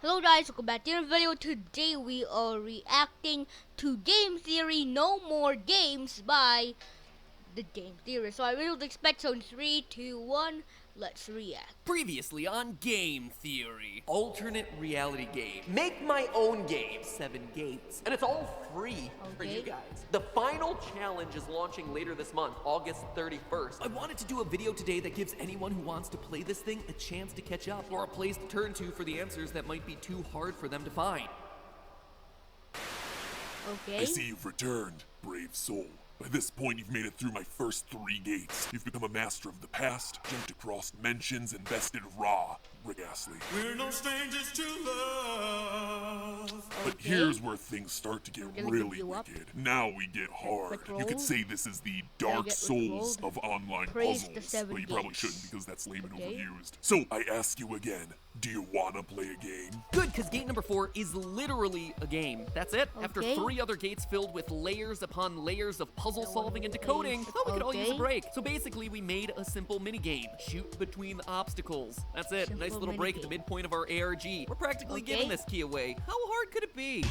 Hello guys, welcome back to the video. Today we are reacting to Game Theory No More Games by the Game Theory. So I really would expect so in 3, 2, 1, let's react. Previously on Game Theory, alternate reality game. Make my own game, 7 games. And it's all free for you guys. The final challenge is launching later this month, August 31st. I wanted to do a video today that gives anyone who wants to play this thing a chance to catch up, or a place to turn to for the answers that might be too hard for them to find. Okay. I see you've returned, brave soul. By this point, you've made it through my first 3 gates. You've become a master of the past, jumped across dimensions, and bested Raw, Rick Astley. We're no strangers to love. But here's where things start to get really wicked. Now we get hard. You could say this is the Dark Souls of online puzzles. But you probably shouldn't because that's lame and overused. So I ask you again, do you wanna play a game? Good, because gate number 4 is literally a game. That's it. After 3 other gates filled with layers upon layers of puzzle solving and decoding, I thought we could all use a break. So basically, we made a simple mini game: shoot between the obstacles. That's it. Nice little break at the midpoint of our ARG. We're practically giving this key away. How hard could it be?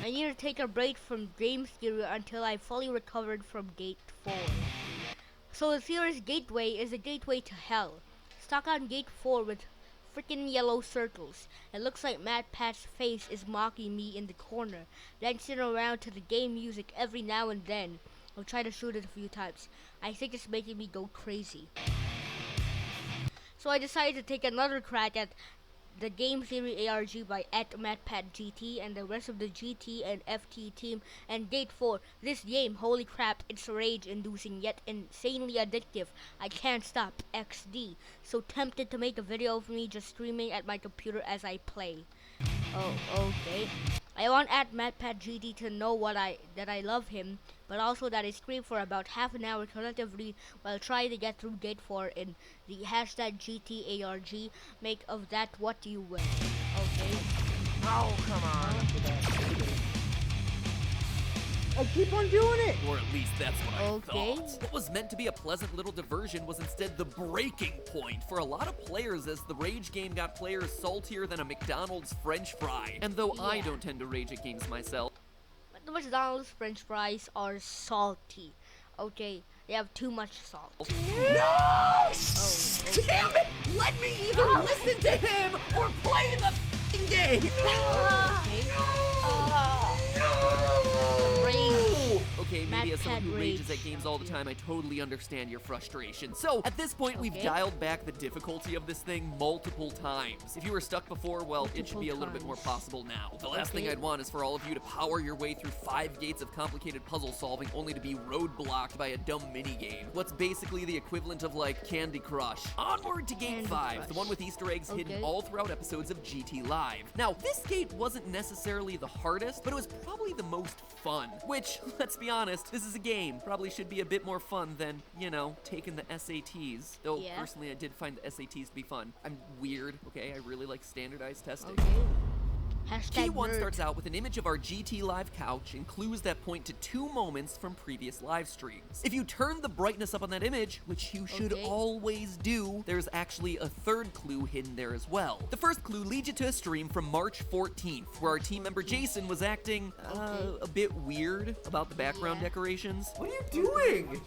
I need to take a break from Game Theory until I fully recovered from Gate 4. So the series Gateway is a gateway to hell. Stuck on Gate 4 with freaking yellow circles. It looks like MatPat's face is mocking me in the corner, dancing around to the game music every now and then. I'll try to shoot it a few times. I think it's making me go crazy. So I decided to take another crack at the Game Theory ARG by @MatPatGT and the rest of the GT and FT team and Gate 4. This game, holy crap, it's rage-inducing yet insanely addictive. I can't stop, XD. So tempted to make a video of me just streaming at my computer as I play. Oh, okay. I want @MatPatGT to know that I love him, but also that I scream for about half an hour collectively while trying to get through Gate 4 in the #GTARG. Make of that what you will. Okay. Oh, come on. I keep on doing it! Or at least that's what I Okay. thought. What was meant to be a pleasant little diversion was instead the breaking point for a lot of players, as the rage game got players saltier than a McDonald's French fry. And though I don't tend to rage at games myself, But the McDonald's French fries are salty. Okay, they have too much salt. No! Damn it! Let me either listen to him or play the f***ing game! Okay, maybe as someone who rages at games all the time, I totally understand your frustration. So, at this point, we've dialed back the difficulty of this thing multiple times. If you were stuck before, well, it should be a little bit more possible now. The last thing I'd want is for all of you to power your way through 5 gates of complicated puzzle solving only to be roadblocked by a dumb minigame. What's basically the equivalent of, like, Candy Crush. Onward to Gate 5, the one with Easter eggs hidden all throughout episodes of GT Live. Now, this gate wasn't necessarily the hardest, but it was probably the most fun. Which, let's be honest, this is a game. Probably should be a bit more fun than, you know, taking the SATs. Though, personally, I did find the SATs to be fun. I'm weird, okay? I really like standardized testing. Key 1 starts out with an image of our GT Live couch and clues that point to 2 moments from previous live streams. If you turn the brightness up on that image, which you should always do, there's actually a 3rd clue hidden there as well. The first clue leads you to a stream from March 14th, where our team member Jason was acting a bit weird about the background decorations. What are you doing?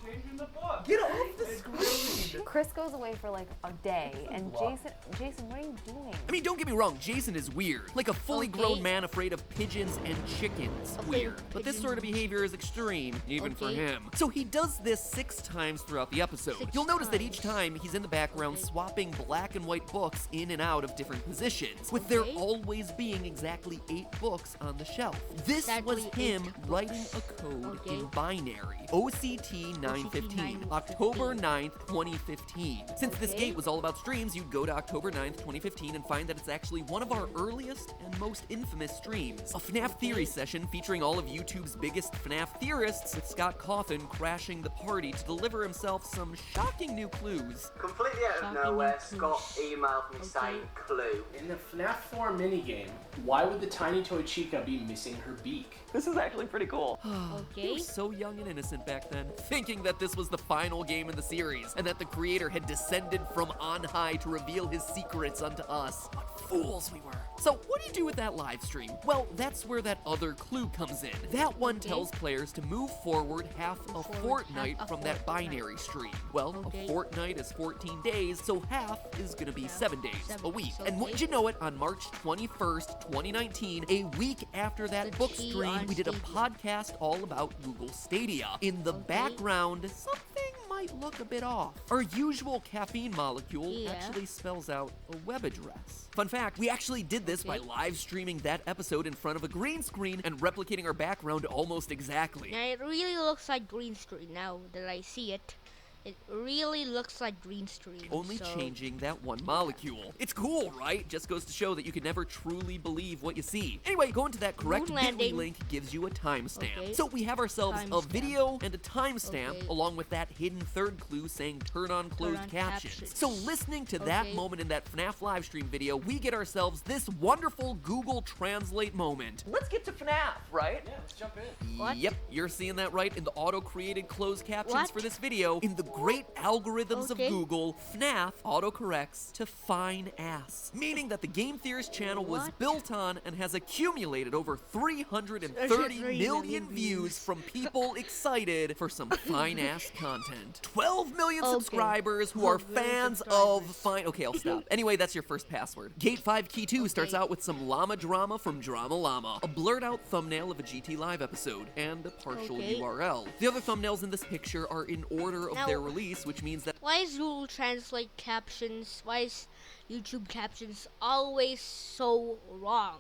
Get off the screen! Chris goes away for like a day, and Jason, what are you doing? I mean, don't get me wrong, Jason is weird. Like a fully grown man afraid of pigeons and chickens. Weird. But this sort of behavior is extreme, even for him. So he does this 6 times throughout the episode. You'll notice that each time he's in the background swapping black and white books in and out of different positions, with there always being exactly 8 books on the shelf. This was him writing a code in binary. OCT 915, October 9th, 2015. Since this gate was all about streams, you'd go to October 9th, 2015 and find that it's actually one of our earliest and most infamous streams. A FNAF theory session featuring all of YouTube's biggest FNAF theorists, with Scott Cawthon crashing the party to deliver himself some shocking new clues. Completely out of nowhere, Scott emailed me saying clue. In the FNAF 4 minigame, why would the tiny toy Chica be missing her beak? This is actually pretty cool. Okay. We were so young and innocent back then, thinking that this was the final game in the series, and that the creator had descended from on high to reveal his secrets unto us. But fools we were. So what do you do with that live stream? Well, that's where that other clue comes in. That one tells players to move forward half a fortnight from that binary stream. Well, a fortnight is 14 days, so half is gonna be 7 days, a week. And wouldn't you know it, on March 21st, 2019, a week after that book stream, we did a podcast all about Google Stadia. In the background, something might look a bit off. Our usual caffeine molecule actually spells out a web address. Fun fact, we actually did this by live streaming that episode in front of a green screen and replicating our background almost exactly. Yeah, it really looks like green screen now that I see it. It really looks like green screen. Only changing that one molecule. It's cool, right? Just goes to show that you can never truly believe what you see. Anyway, going to that correct bit.ly link gives you a timestamp. So we have ourselves a video and a timestamp along with that hidden third clue saying turn on closed captions. So listening to that moment in that FNAF livestream video, we get ourselves this wonderful Google Translate moment. Let's get to FNAF, right? Yeah, let's jump in. What? Yep, you're seeing that right in the auto-created closed captions for this video. In the great algorithms of Google, FNAF autocorrects to fine ass, meaning that the Game Theorist channel was built on and has accumulated over 330 million views from people excited for some fine ass content. 12 million subscribers who are fans of fine. Okay, I'll stop. Anyway, that's your first password. Gate 5 Key 2 starts out with some llama drama from Drama Llama, a blurred out thumbnail of a GT Live episode, and a partial URL. The other thumbnails in this picture are in order of their release, which means that why is Google Translate captions, why is YouTube captions always so wrong?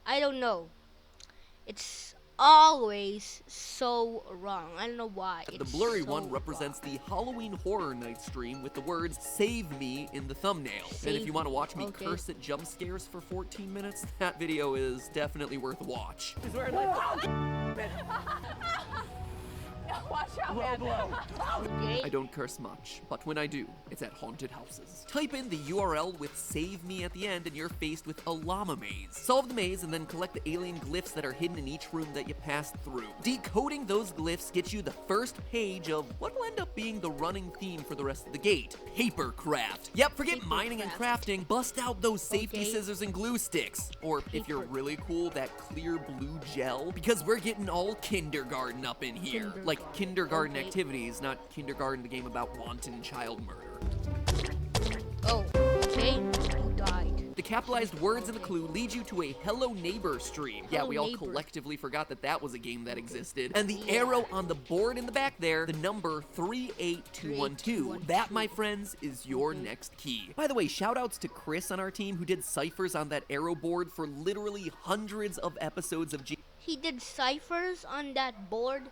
I don't know. It's always so wrong. I don't know why. The blurry one represents the Halloween Horror Night stream with the words "Save Me" in the thumbnail. And if you want to watch me curse at jump scares for 14 minutes, that video is definitely worth a watch. He's wearing like Watch out, man. I don't curse much, but when I do, it's at haunted houses. Type in the URL with "Save Me" at the end and you're faced with a llama maze. Solve the maze and then collect the alien glyphs that are hidden in each room that you passed through. Decoding those glyphs gets you the first page of what will end up being the running theme for the rest of the gate: papercraft. Yep, forget mining and crafting. Bust out those safety scissors and glue sticks. Or if you're really cool, that clear blue gel, because we're getting all kindergarten up in here. Like kindergarten activities, not kindergarten, the game about wanton child murder. Oh, okay. You died. The capitalized words in the clue lead you to a Hello Neighbor stream. Yeah, we all collectively forgot that that was a game that existed. And the arrow on the board in the back there, the number 38212. That, my friends, is your next key. By the way, shout outs to Chris on our team who did ciphers on that arrow board for literally hundreds of episodes of He did ciphers on that board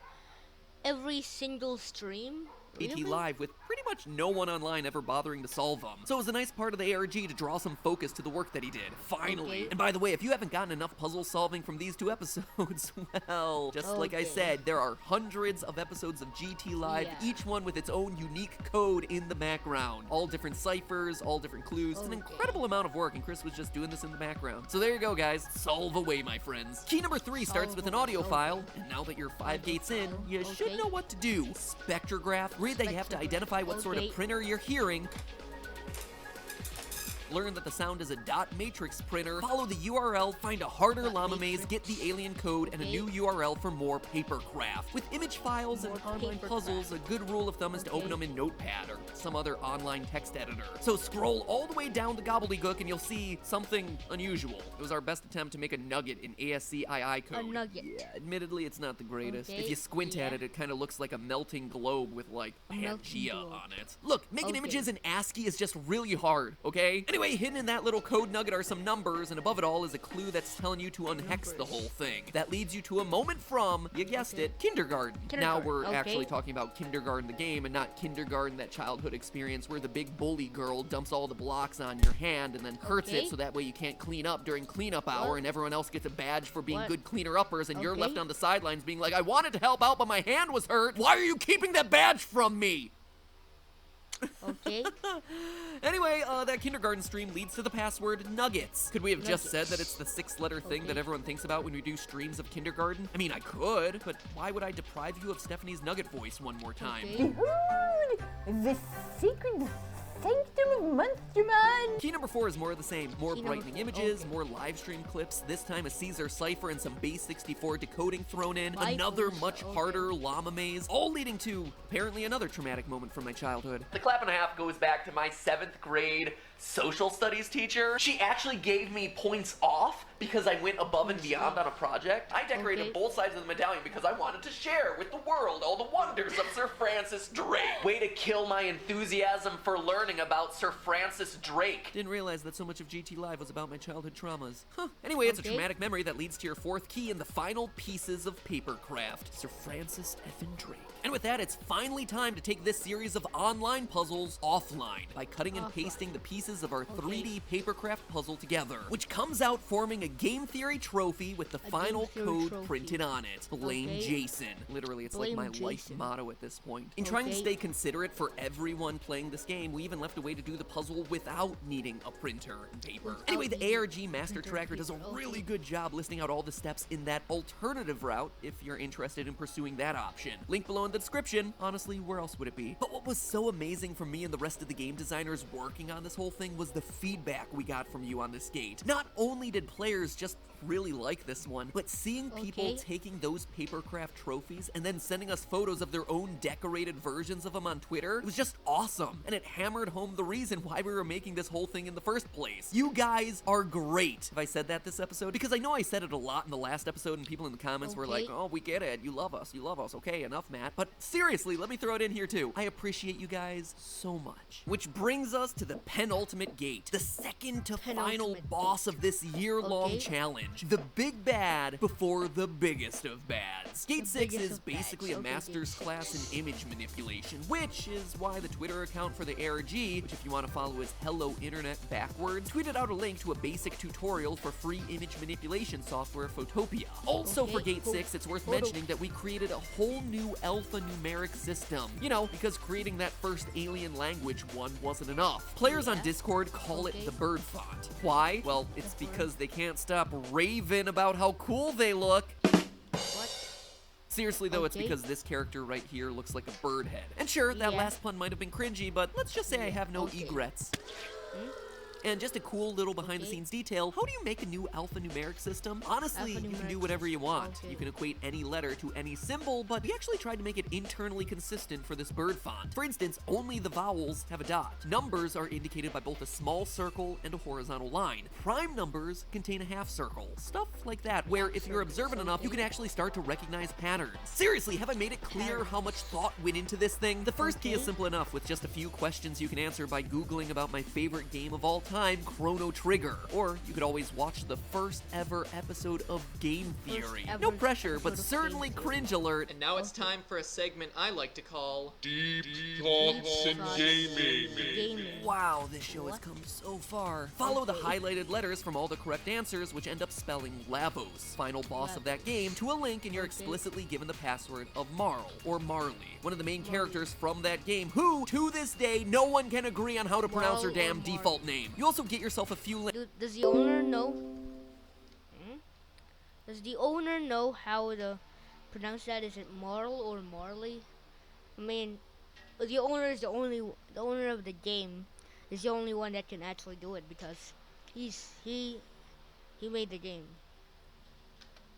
every single stream? GT Live with pretty much no one online ever bothering to solve them. So it was a nice part of the ARG to draw some focus to the work that he did. Finally. And by the way, if you haven't gotten enough puzzle solving from these two episodes, well, just like I said, there are hundreds of episodes of GT Live, each one with its own unique code in the background. All different ciphers, all different clues. It's an incredible amount of work, and Chris was just doing this in the background. So there you go, guys. Solve away, my friends. Key number 3 starts with an audio file, and now that you're 5 gates in, you should know what to do. Spectrograph. Read that you have to identify what sort of printer you're hearing. Learn that the sound is a dot matrix printer. Follow the URL, find a harder llama maze, get the alien code, and a new URL for more papercraft. With image files and online puzzles, a good rule of thumb is to open them in Notepad or some other online text editor. So scroll all the way down the gobbledygook and you'll see something unusual. It was our best attempt to make a nugget in ASCII code. A nugget. Yeah, admittedly, it's not the greatest. If you squint at it, it kind of looks like a melting globe with like Pangea on it. Look, making images in ASCII is just really hard, okay? Anyway, hidden in that little code nugget are some numbers, and above it all is a clue that's telling you to unhex the whole thing. That leads you to a moment from, you guessed it, kindergarten. Now we're actually talking about kindergarten the game and not kindergarten that childhood experience where the big bully girl dumps all the blocks on your hand and then hurts it so that way you can't clean up during cleanup hour and everyone else gets a badge for being good cleaner-uppers and you're left on the sidelines being like, I wanted to help out but my hand was hurt. Why are you keeping that badge from me? Okay. Anyway, that kindergarten stream leads to the password nuggets. Could we have just said that it's the 6-letter thing that everyone thinks about when we do streams of kindergarten? I mean, I could, but why would I deprive you of Stephanie's nugget voice one more time? Behold the secret sanctum of Monsterman. Key number 4 is more of the same. More Key number brightening 4, images, okay. more live stream clips, this time a Caesar cipher and some base 64 decoding thrown in, another much harder llama maze, all leading to apparently another traumatic moment from my childhood. The clap and a half goes back to my 7th grade social studies teacher. She actually gave me points off because I went above and beyond on a project. I decorated both sides of the medallion because I wanted to share with the world all the wonders of Sir Francis Drake. Way to kill my enthusiasm for learning about Sir Francis Drake. Didn't realize that so much of GT Live was about my childhood traumas. Huh. Anyway, it's a traumatic memory that leads to your 4th key and the final pieces of papercraft. Sir Francis effing Drake. And with that, it's finally time to take this series of online puzzles offline by cutting and pasting the pieces of our 3D papercraft puzzle together, which comes out forming a game theory trophy with the final code printed on it. Blame Jason. Literally, it's like my life motto at this point. In trying to stay considerate for everyone playing this game, we even left a way to do the puzzle without needing a printer and paper. Anyway, the ARG Master Tracker does a really good job listing out all the steps in that alternative route if you're interested in pursuing that option. Link below in the description. Honestly, where else would it be? But what was so amazing for me and the rest of the game designers working on this whole thing was the feedback we got from you on this gate. Not only did players just really like this one, but seeing people taking those papercraft trophies and then sending us photos of their own decorated versions of them on Twitter, it was just awesome. And it hammered home the reason why we were making this whole thing in the first place. You guys are great. Have I said that this episode? Because I know I said it a lot in the last episode and people in the comments were like, oh, we get it. You love us. You love us. Okay, enough, Matt. But seriously, let me throw it in here too. I appreciate you guys so much. Which brings us to the penultimate gate, the second to final boss of this year-long challenge. The big bad before the biggest of bads. Gate 6 is basically a master's class in image manipulation, which is why the Twitter account for the ARG, which if you want to follow is Hello Internet backwards, tweeted out a link to a basic tutorial for free image manipulation software, Photopia. Also for Gate 6, it's worth mentioning that we created a whole new alphanumeric system. You know, because creating that first alien language one wasn't enough. Players on Discord call it the bird font. Why? Well, it's because they can't stop raving about how cool they look. Seriously though, it's because this character right here looks like a bird head. And sure, that last pun might have been cringy, but let's just say I have no egrets. And just a cool little behind-the-scenes detail, how do you make a new alphanumeric system? Honestly, you can do whatever you want. You can equate any letter to any symbol, but we actually tried to make it internally consistent for this bird font. For instance, only the vowels have a dot. Numbers are indicated by both a small circle and a horizontal line. Prime numbers contain a half circle. Stuff like that, where if you're observant enough, you can actually start to recognize patterns. Seriously, have I made it clear how much thought went into this thing? The first key is simple enough, with just a few questions you can answer by Googling about my favorite game of all time, Chrono Trigger. Or you could always watch the first ever episode of Game Theory. No pressure, but certainly cringe alert. And now it's time for a segment I like to call Deep Thoughts in Gaming. Wow, this show has come so far. Follow the highlighted letters from all the correct answers, which end up spelling Lavos, final boss of that game, to a link, and you're explicitly given the password of Marl, or Marley, one of the main characters from that game, who, to this day, no one can agree on how to pronounce her damn default name. You also get yourself a few links. Does the owner know? Does the owner know how to pronounce that? Is it Marl or Marley? I mean, the owner is the owner of the game is the only one that can actually do it because he made the game.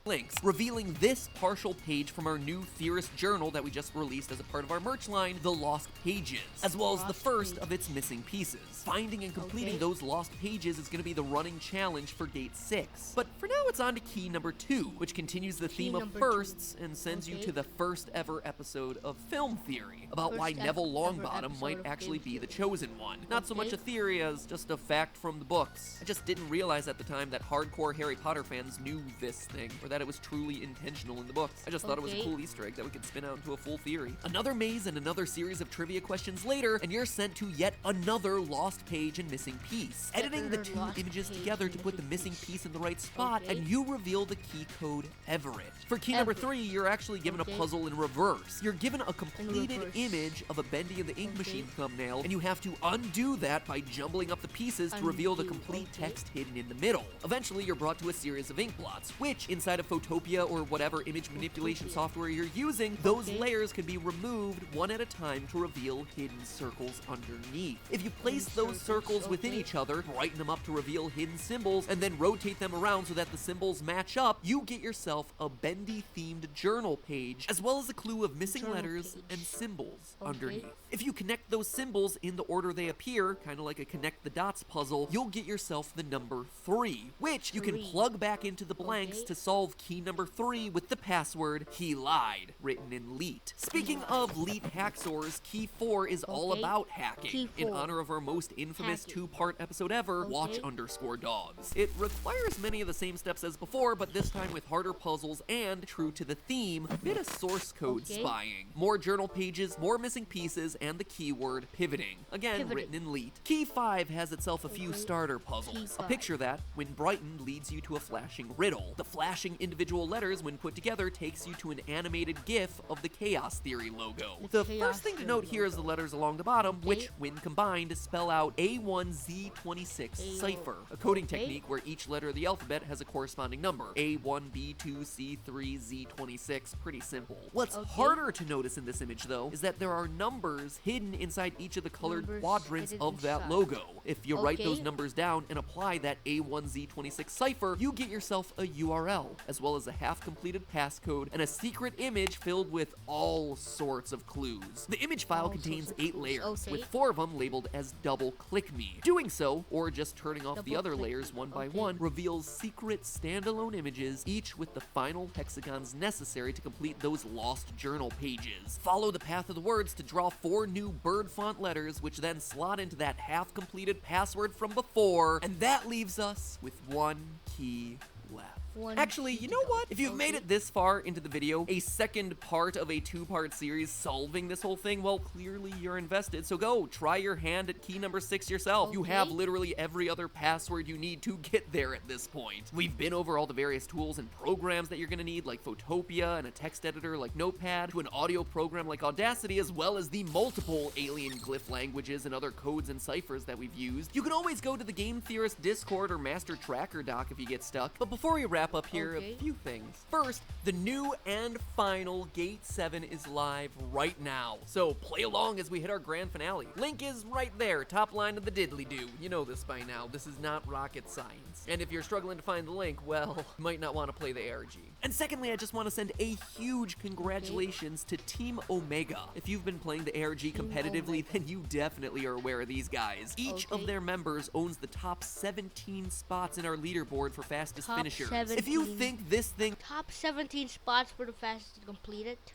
Links revealing this partial page from our new Theorist journal that we just released as a part of our merch line, The Lost Pages, as well as the first of its missing pieces. Finding and completing those lost pages is going to be the running challenge for Gate 6. But for now, it's on to key number 2, which continues the theme of firsts and sends you to the first ever episode of Film Theory, about why Neville Longbottom might actually be the chosen one. Not so much a theory as just a fact from the books. I just didn't realize at the time that hardcore Harry Potter fans knew this thing, or that it was truly intentional in the books. I just thought it was a cool Easter egg that we could spin out into a full theory. Another maze and another series of trivia questions later, and you're sent to yet another lost page and missing piece. Editing the two images together to put the missing piece in the right spot, and you reveal the key code Everett. For key number 3, you're actually given a puzzle in reverse. You're given a completed image of a Bendy and the Ink Machine thumbnail, and you have to undo that by jumbling up the pieces to reveal the complete text hidden in the middle. Eventually, you're brought to a series of ink blots, which, inside of of Photopia or whatever image manipulation software you're using, those layers can be removed one at a time to reveal hidden circles underneath. If you place those circles within each other, brighten them up to reveal hidden symbols, and then rotate them around so that the symbols match up, you get yourself a bendy-themed journal page, as well as a clue of missing letters and symbols underneath. If you connect those symbols in the order they appear, kind of like a connect the dots puzzle, you'll get yourself the number 3, which you can plug back into the blanks to solve key number 3 with the password "he lied" written in LEET. Speaking of LEET hacksaws, key 4 is all about hacking, in honor of our most infamous 2-part episode ever, Watch_Dogs. It requires many of the same steps as before, but this time with harder puzzles and, true to the theme, a bit of source code spying. More journal pages, more missing pieces, and the keyword pivoting, again written in LEET. Key 5 has itself a few starter puzzles. A picture that, when brightened, leads you to a flashing riddle. The flashing individual letters, when put together, takes you to an animated GIF of the Chaos Theory logo. The first thing to note here is the letters along the bottom, which, when combined, spell out A1Z26 cipher, a coding technique where each letter of the alphabet has a corresponding number. A1, B2, C3, Z26, pretty simple. What's harder to notice in this image, though, is that there are numbers hidden inside each of the colored quadrants of that logo. If you write those numbers down and apply that A1Z26 cipher, you get yourself a URL, as well as a half-completed passcode and a secret image filled with all sorts of clues. The image file contains 8 layers, with 4 of them labeled as double click me. Doing so, or just turning off the other layers one by one, reveals secret standalone images, each with the final hexagons necessary to complete those lost journal pages. Follow the path of the words to draw 4 new bird font letters, which then slot into that half-completed password from before, and that leaves us with 1 key left. Actually, you know what? If you've made it this far into the video, a second part of a 2-part series solving this whole thing, well, clearly you're invested, so go, try your hand at key number 6 yourself. You have literally every other password you need to get there at this point. We've been over all the various tools and programs that you're gonna need, like Photopia and a text editor like Notepad, to an audio program like Audacity, as well as the multiple alien glyph languages and other codes and ciphers that we've used. You can always go to the Game Theorist Discord or Master Tracker doc if you get stuck, but before we wrap up here, a few things. First, the new and final Gate 7 is live right now, so play along as we hit our grand finale. Link is right there, top line of the diddly-doo. You know this by now, this is not rocket science. And if you're struggling to find the link, well, you might not want to play the ARG. And secondly, I just want to send a huge congratulations to Team Omega. If you've been playing the ARG competitively, then you definitely are aware of these guys. Each of their members owns the top 17 spots in our leaderboard for fastest finishers. If you think this thing... Top 17 spots for the fastest to complete it?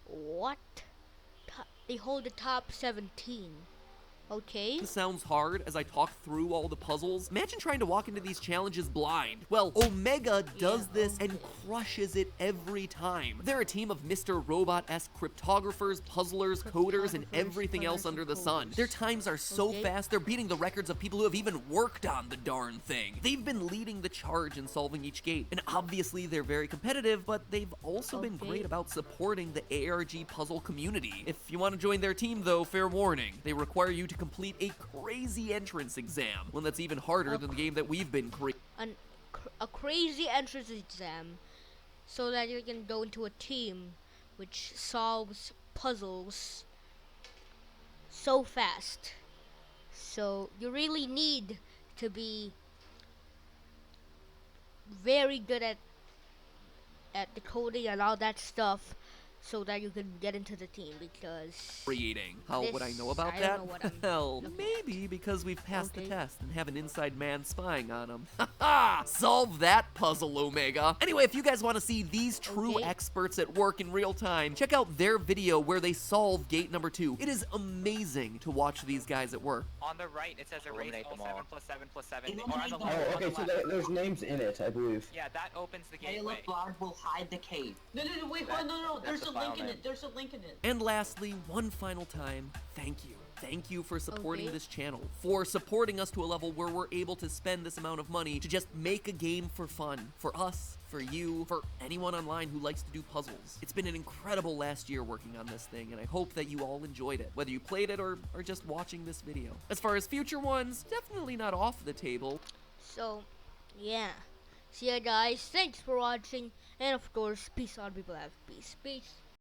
What? They hold the top 17. Okay. This sounds hard as I talk through all the puzzles. Imagine trying to walk into these challenges blind. Well, Omega does this and crushes it every time. They're a team of Mr. Robot-esque cryptographers, puzzlers, coders, and everything else under the sun. Their times are so fast, they're beating the records of people who have even worked on the darn thing. They've been leading the charge in solving each gate, and obviously they're very competitive, but they've also been great about supporting the ARG puzzle community. If you want to join their team, though, fair warning, they require you to complete a crazy entrance exam, one that's even harder than the game that we've been creating. A crazy entrance exam, so that you can go into a team which solves puzzles so fast. So you really need to be very good at the coding and all that stuff, so that you can get into the team, because... Creating. How would I know about that? Well, maybe because we've passed the test and have an inside man spying on them. Ha! Solve that puzzle, Omega! Anyway, if you guys want to see these true experts at work in real time, check out their video where they solve gate number 2. It is amazing to watch these guys at work. On the right, it says erase all 7 plus 7 plus 7. Oh, okay, so there's names in it, I believe. Yeah, that opens the gateway. Caleb Bard will hide the cave. No, wait, no, there's a link in it. There's a link in it. And lastly, one final time, thank you. Thank you for supporting this channel, for supporting us to a level where we're able to spend this amount of money to just make a game for fun, for us, for you, for anyone online who likes to do puzzles. It's been an incredible last year working on this thing, and I hope that you all enjoyed it, whether you played it or just watching this video. As far as future ones, definitely not off the table. So, yeah. See ya guys, thanks for watching, and of course, peace out people, have peace.